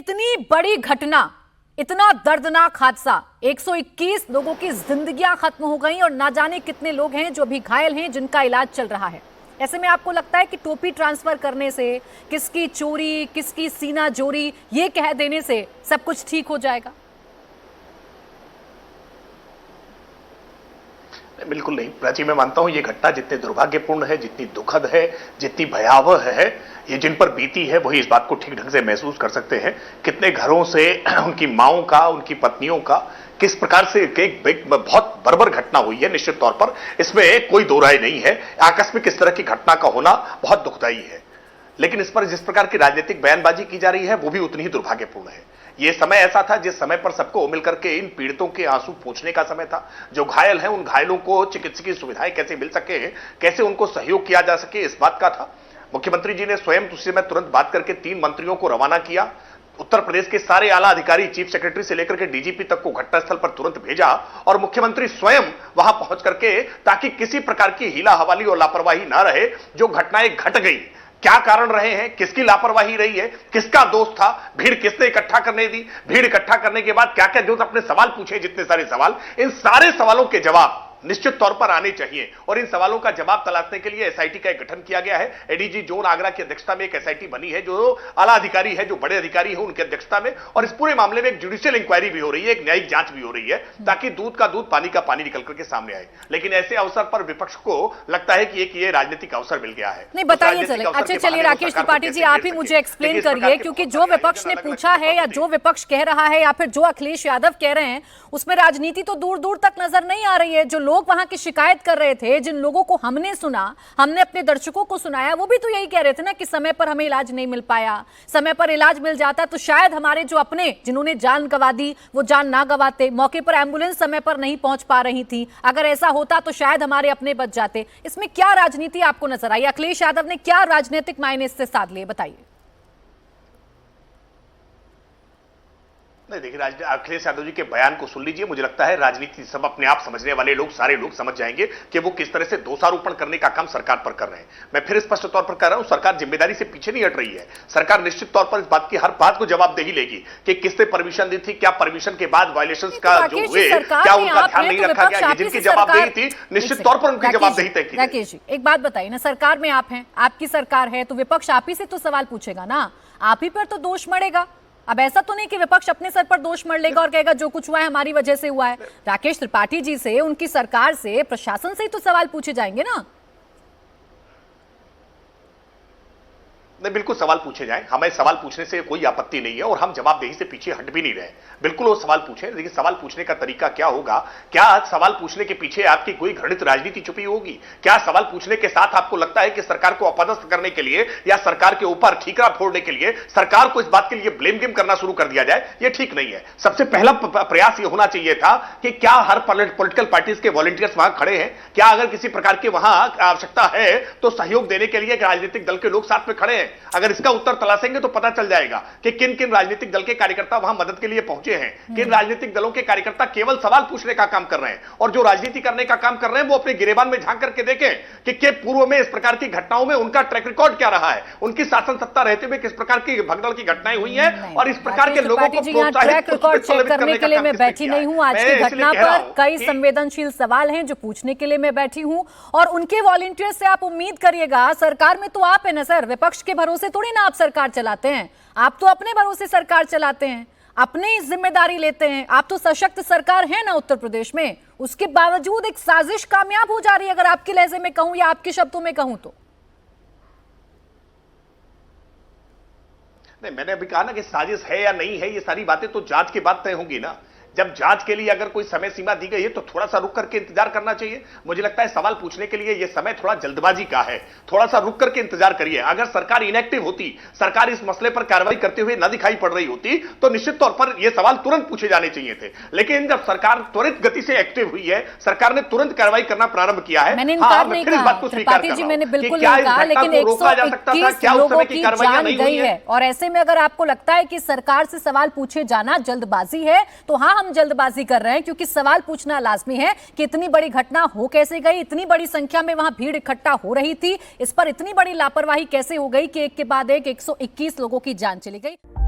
इतनी बड़ी घटना, इतना दर्दनाक हादसा, 121 लोगों की जिंदगियां खत्म हो गई और ना जाने कितने लोग हैं जो अभी घायल हैं, जिनका इलाज चल रहा है। ऐसे में आपको लगता है कि टोपी ट्रांसफर करने से, किसकी चोरी किसकी सीना जोरी ये कह देने से सब कुछ ठीक हो जाएगा? बिल्कुल नहीं प्राची, मैं मानता हूं ये घटना जितनी दुर्भाग्यपूर्ण है, जितनी दुखद है, जितनी भयावह है, ये जिन पर बीती है वही इस बात को ठीक ढंग से महसूस कर सकते हैं। कितने घरों से उनकी माओं का, उनकी पत्नियों का किस प्रकार से एक बहुत बर्बर घटना हुई है। निश्चित तौर पर इसमें कोई दो राय नहीं है, आकस्मिक इस तरह की घटना का होना बहुत दुखदायी है, लेकिन इस पर जिस प्रकार की राजनीतिक बयानबाजी की जा रही है वो भी उतनी ही दुर्भाग्यपूर्ण है। यह समय ऐसा था जिस समय पर सबको मिलकर के इन पीड़ितों के आंसू पोंछने का समय था। जो घायल हैं उन घायलों को चिकित्सकीय सुविधाएं कैसे मिल सके, कैसे उनको सहयोग किया जा सके, इस बात का था। मुख्यमंत्री जी ने स्वयं उससे मैं तुरंत बात करके 3 मंत्रियों को रवाना किया। उत्तर प्रदेश के सारे आला अधिकारी, चीफ सेक्रेटरी से लेकर के डीजीपी तक को घटनास्थल पर तुरंत भेजा और मुख्यमंत्री स्वयं वहां पहुंच करके, ताकि किसी प्रकार की हीला हवाली और लापरवाही ना रहे। जो घटनाएं घट गई, क्या कारण रहे हैं, किसकी लापरवाही रही है, किसका दोष था, भीड़ किसने इकट्ठा करने दी, भीड़ इकट्ठा करने के बाद क्या क्या जो अपने सवाल पूछे, जितने सारे सवाल, इन सारे सवालों के जवाब निश्चित तौर पर आने चाहिए। और इन सवालों का जवाब तलाशने के लिए एसआईटी का एक गठन किया गया है। एडीजी जोन आगरा की अध्यक्षता में एक एसआईटी बनी है, जो आला अधिकारी है, जो बड़े अधिकारी है, उनकी अध्यक्षता में। और इस पूरे मामले में एक जुडिशियल इंक्वायरी भी हो रही है, एक न्यायिक जांच भी हो रही है, ताकि दूध का दूध पानी का पानी निकल करके सामने आए। लेकिन ऐसे अवसर पर विपक्ष को लगता है कि एक ये राजनीतिक अवसर मिल गया है। नहीं, बताइए चले। अच्छा चलिए राकेश त्रिपाठी जी, आप ही मुझे एक्सप्लेन करिए, क्योंकि जो विपक्ष ने पूछा है या जो विपक्ष कह रहा है या फिर जो अखिलेश यादव कह रहे हैं, उसमें राजनीति तो दूर दूर तक नजर नहीं आ रही है। जो लोग वहां की शिकायत कर रहे थे, जिन लोगों को हमने सुना, हमने अपने दर्शकों को सुनाया, वो भी तो यही कह रहे थे ना कि समय पर हमें इलाज नहीं मिल पाया। समय पर इलाज मिल जाता तो शायद हमारे जो अपने, जिन्होंने जान गंवा दी, वो जान ना गंवाते। मौके पर एम्बुलेंस समय पर नहीं पहुंच पा रही थी, अगर ऐसा होता तो शायद हमारे अपने बच जाते। इसमें क्या राजनीति आपको नजर आई? अखिलेश यादव ने क्या राजनीतिक मायने इससे साध लिए, बताइए। नहीं देखिए, अखिलेश यादव जी के बयान को सुन लीजिए। मुझे लगता है राजनीति सब अपने आप समझने वाले लोग, सारे लोग समझ जाएंगे कि वो किस तरह से दोषारोपण करने का काम सरकार पर कर रहे हैं। मैं फिर स्पष्ट तौर पर कह रहा हूं, सरकार जिम्मेदारी से पीछे नहीं हट रही है। सरकार निश्चित तौर पर इस बात की, हर बात को जवाबदेही लेगी कि किसने परमिशन दी थी, क्या परमिशन के बाद वायलेशंस का जो हुए, क्या उनका ध्यान नहीं रखा गया। जिनकी जवाबदेही थी, निश्चित तौर पर उनकी जवाबदेही तय की। राकेश जी, एक बात बताइए ना, सरकार में आप हैं, आपकी सरकार है, तो विपक्ष आप ही से तो सवाल पूछेगा ना, आप ही पर तो दोष मरेगा। अब ऐसा तो नहीं कि विपक्ष अपने सर पर दोष मर लेगा और कहेगा जो कुछ हुआ है हमारी वजह से हुआ है। राकेश त्रिपाठी जी से, उनकी सरकार से, प्रशासन से ही तो सवाल पूछे जाएंगे ना। नहीं, बिल्कुल सवाल पूछे जाएं, हमें सवाल पूछने से कोई आपत्ति नहीं है और हम जवाबदेही से पीछे हट भी नहीं रहे। बिल्कुल वो सवाल पूछें, लेकिन सवाल पूछने का तरीका क्या होगा? क्या सवाल पूछने के पीछे आपकी कोई घृणित राजनीति छुपी होगी? क्या सवाल पूछने के साथ आपको लगता है कि सरकार को अपदस्थ करने के लिए या सरकार के ऊपर ठीकरा फोड़ने के लिए सरकार को इस बात के लिए ब्लेम गेम करना शुरू कर दिया जाए? यह ठीक नहीं है। सबसे पहला प्रयास यह होना चाहिए था कि क्या हर पॉलिटिकल पार्टीज के वॉलंटियर्स वहां खड़े हैं? क्या अगर किसी प्रकार की वहां आवश्यकता है तो सहयोग देने के लिए राजनीतिक दल के लोग साथ में खड़े हैं? अगर इसका उत्तर तलाशेंगे तो पता चल जाएगा कि किन किन राजनीतिक दल के कार्यकर्ता वहां मदद के लिए पहुंचे हैं, किन राजनीतिक दलों के कार्यकर्ता केवल सवाल पूछने का काम कर रहे हैं, और जो राजनीति करने का काम कर रहे हैं वो अपने गिरेबान में झांक करके देखें कि पूर्व में इस प्रकार की घटनाओं में उनका ट्रैक रिकॉर्ड क्या रहा है, उनकी शासन सत्ता रहते हुए किस प्रकार की भगदड़ की घटनाएं हुई हैं, और इस प्रकार के लोगों को ट्रैक रिकॉर्ड चेक करने के लिए मैं बैठी नहीं हूं। आज की घटना पर कई संवेदनशील सवाल हैं जो पूछने के लिए मैं बैठी हूं, और उनके वॉलंटियर से आप उम्मीद करिएगा। सरकार में तो आप है ना सर, विपक्ष के भरोसे थोड़ी ना आप सरकार चलाते हैं, आप तो अपने भरोसे सरकार चलाते हैं, अपनी जिम्मेदारी लेते हैं। आप तो सशक्त सरकार है ना उत्तर प्रदेश में, उसके बावजूद एक साजिश कामयाब हो जा रही है, अगर आपके लहजे में कहूं या आपके शब्दों में कहूं तो। नहीं, मैंने अभी कहा ना कि साजिश है या नहीं है, ये सारी बातें तो जांच के बाद तय होंगी ना। जब जांच के लिए अगर कोई समय सीमा दी गई है तो थोड़ा सा रुक करके इंतजार करना चाहिए। मुझे लगता है सवाल पूछने के लिए यह समय थोड़ा जल्दबाजी का है, थोड़ा सा रुक करके इंतजार करिए। अगर सरकार इनएक्टिव होती, सरकार इस मसले पर कार्रवाई करते हुए न दिखाई पड़ रही होती, तो निश्चित तौर पर यह सवाल तुरंत पूछे जाने चाहिए थे। लेकिन जब सरकार त्वरित गति से एक्टिव हुई है, सरकार ने तुरंत कार्रवाई करना प्रारंभ किया है। मैंने इनकार नहीं कहा त्रिपाठी जी, मैंने बिल्कुल नहीं कहा, लेकिन 121 लोगों की जान गई है, और ऐसे में अगर आपको लगता है कि सरकार से सवाल पूछे जाना जल्दबाजी है, तो हाँ, हम जल्दबाजी कर रहे हैं, क्योंकि सवाल पूछना लाजमी है कि इतनी बड़ी घटना हो कैसे गई, इतनी बड़ी संख्या में वहां भीड़ इकट्ठा हो रही थी, इस पर इतनी बड़ी लापरवाही कैसे हो गई कि एक के बाद एक 121 लोगों की जान चली गई।